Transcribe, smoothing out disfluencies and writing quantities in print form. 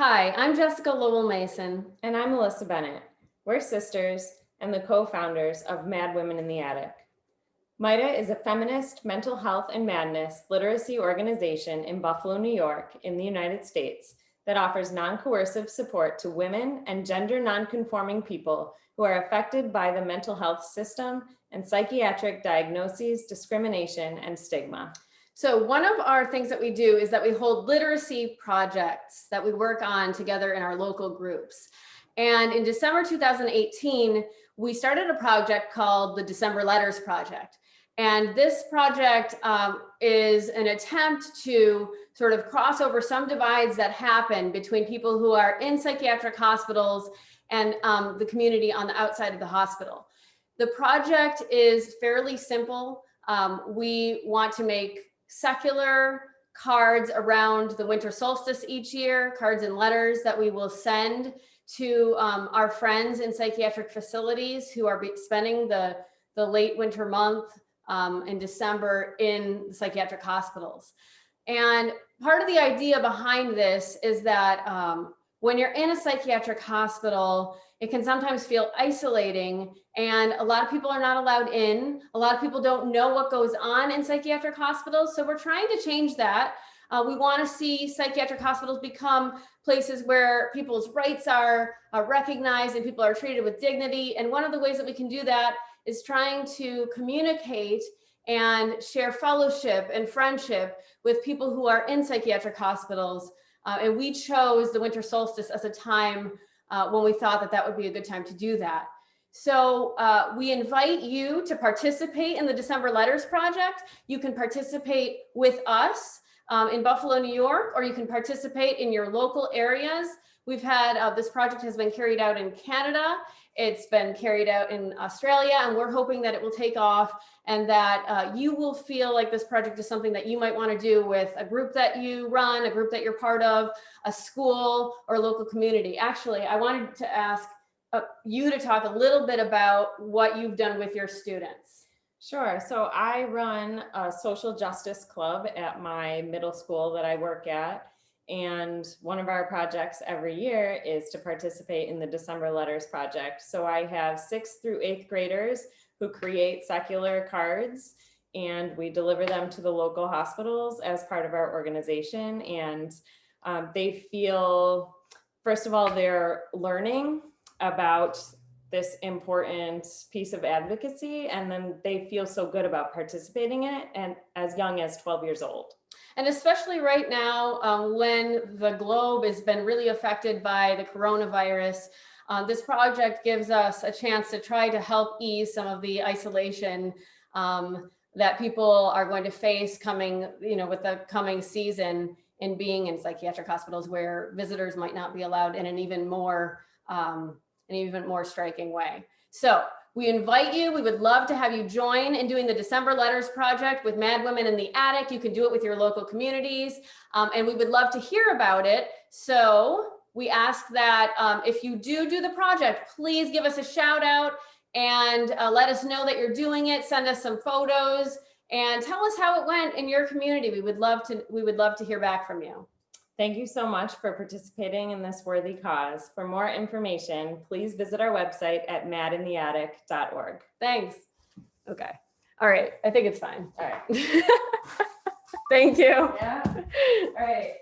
Hi, I'm Jessica Lowell Mason. And I'm Melissa Bennett. We're sisters and the co-founders of Madwomen in the Attic. MIDA is a feminist mental health and madness literacy organization in Buffalo, New York, in the United States that offers non-coercive support to women and gender non-conforming people who are affected by the mental health system and psychiatric diagnoses, discrimination, and stigma. So one of our things that we do is that we hold literacy projects that we work on together in our local groups. And in December 2018, we started a project called the December Letters Project. And this project is an attempt to sort of cross over some divides that happen between people who are in psychiatric hospitals and the community on the outside of the hospital. The project is fairly simple. We want to make secular cards around the winter solstice each year, cards and letters that we will send to our friends in psychiatric facilities who are spending the late winter month in December in the psychiatric hospitals. And part of the idea behind this is that when you're in a psychiatric hospital, it can sometimes feel isolating, and a lot of people are not allowed in. A lot of people don't know what goes on in psychiatric hospitals. So we're trying to change that. We want to see psychiatric hospitals become places where people's rights are recognized and people are treated with dignity. And one of the ways that we can do that is trying to communicate and share fellowship and friendship with people who are in psychiatric hospitals. And we chose the winter solstice as a time when we thought that that would be a good time to do that. So we invite you to participate in the December Letters Project. You can participate with us in Buffalo, New York, or you can participate in your local areas. We've had, this project has been carried out in Canada. It's been carried out in Australia, and we're hoping that it will take off and that you will feel like this project is something that you might want to do with a group that you run, a group that you're part of, a school, or local community. Actually, I wanted to ask you to talk a little bit about what you've done with your students. Sure. So I run a social justice club at my middle school that I work at. And one of our projects every year is to participate in the December Letters Project. So I have 6th through 8th graders who create secular cards, and we deliver them to the local hospitals as part of our organization. And they feel, first of all, they're learning about this important piece of advocacy, and then they feel so good about participating in it, and as young as 12 years old. And especially right now, when the globe has been really affected by the coronavirus, this project gives us a chance to try to help ease some of the isolation that people are going to face coming, with the coming season in being in psychiatric hospitals where visitors might not be allowed in an even more striking way. So we invite you. We would love to have you join in doing the December Letters Project with Madwomen in the Attic. You can do it with your local communities, and we would love to hear about it. So we ask that if you do the project, please give us a shout out and let us know that you're doing it. Send us some photos and tell us how it went in your community. We would love to hear back from you. Thank you so much for participating in this worthy cause. For more information, please visit our website at madintheattic.org. Thanks. Okay. All right. I think it's fine. All right. Thank you. Yeah. All right.